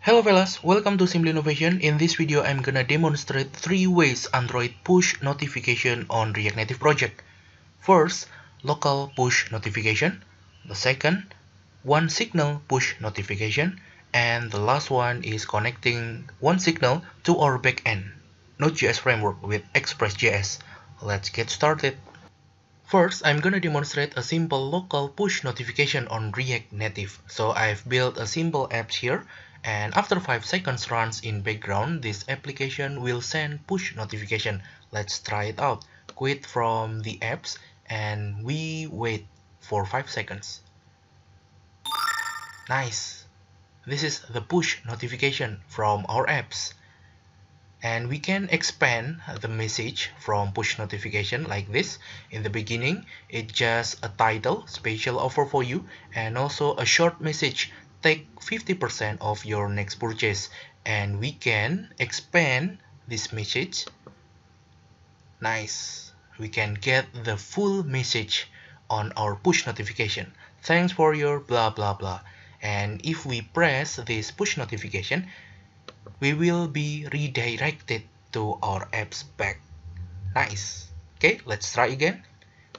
Hello fellas, welcome to Simple Innovation. In this video, I'm gonna demonstrate 3 ways Android push notification on React Native project. First, local push notification. The second, one signal push notification. And the last one is connecting one signal to our backend Node.js framework with Express.js. Let's get started. First, I'm gonna demonstrate a simple local push notification on React Native. So I've built a simple app here, and after 5 seconds runs in background, this application will send push notification. Let's try it out. Quit from the apps and we wait for 5 seconds. Nice! This is the push notification from our apps. And we can expand the message from push notification like this. In the beginning, it's just a title, special offer for you, and also a short message, take 50% of your next purchase. And we can expand this message. Nice. We can get the full message on our push notification. Thanks for your blah blah blah. And if we press this push notification, we will be redirected to our apps back. Nice. Okay, let's try again.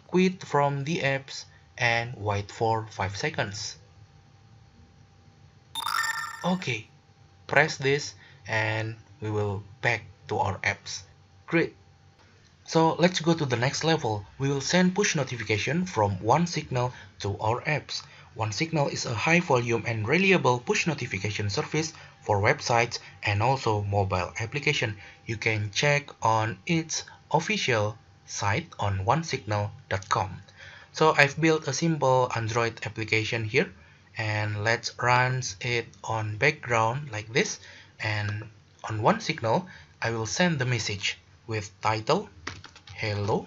Quit from the apps and wait for 5 seconds. Okay, press this and we will back to our apps. Great. So let's go to the next level. We will send push notification from one signal to our apps. One signal is a high volume and reliable push notification service for websites and also mobile application. You can check on its official site on onesignal.com. So I've built a simple Android application here, and let's run it on background like this. And on one signal, I will send the message with title hello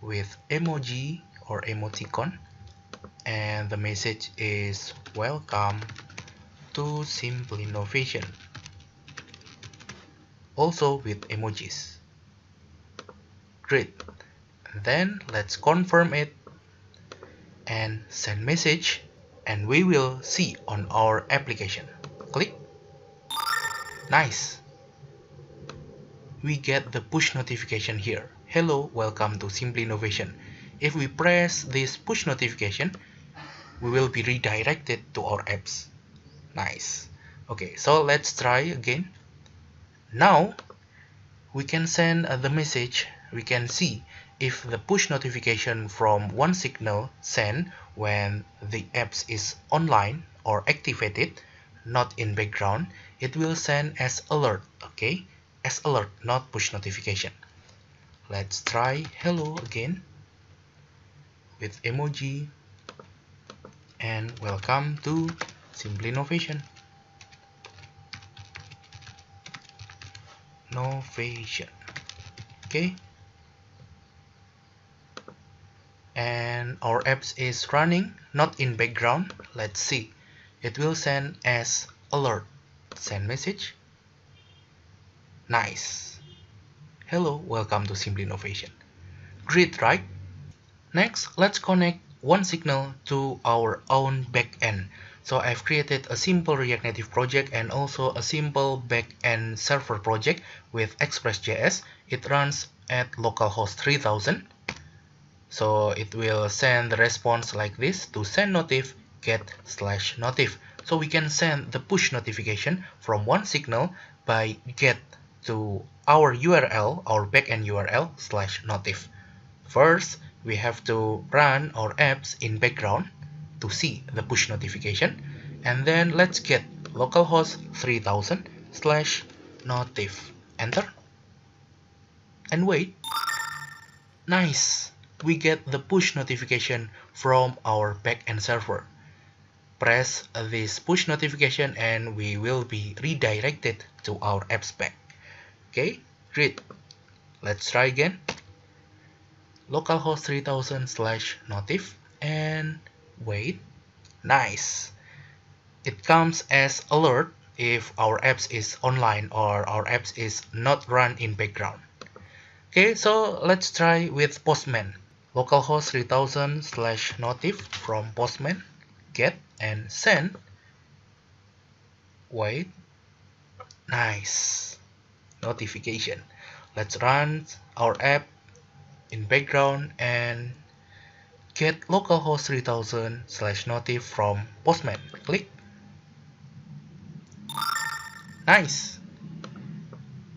with emoji or emoticon, and the message is welcome to Simple Innovation, also with emojis. Great. Then let's confirm it and send message, and we will see on our application. Click. Nice. We get the push notification here. Hello, welcome to Simple Innovation. If we press this push notification, we will be redirected to our apps. Nice. Okay, so let's try again. Now we can send the message. We can see if the push notification from one signal sent when the apps is online or activated, not in background, it will send as alert. Okay, as alert, not push notification. Let's try hello again with emoji and welcome to Simple Innovation. Okay, and our apps is running, not in background. Let's see, it will send as alert. Send message. Nice. Hello, welcome to Simple Innovation. Great, right? Next, let's connect one signal to our own backend. So I've created a simple React Native project and also a simple backend server project with Express.js. It runs at localhost 3000. So it will send the response like this to send notif get/notif. So we can send the push notification from one signal by get to our URL, our backend URL /notif. First, we have to run our apps in background to see the push notification, and then let's get localhost 3000 /notif. Enter and wait. Nice. We get the push notification from our backend server. Press this push notification and we will be redirected to our apps back. Okay, great. Let's try again. Localhost 3000 /notif and wait. Nice. It comes as alert if our apps is online or our apps is not run in background. Okay, so let's try with Postman. Localhost 3000 /notif from Postman, get and send. Wait, Nice. Notification. Let's run our app in background and get localhost 3000/notif from Postman. Click. Nice.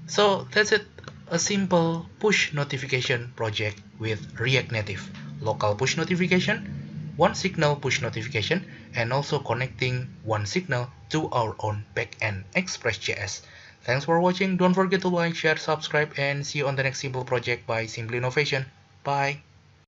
So that's it. A simple push notification project with React Native. Local push notification, one signal push notification, and also connecting one signal to our own backend Express.js. Thanks for watching. Don't forget to like, share, subscribe, and see you on the next simple project by Simple Innovation. Bye.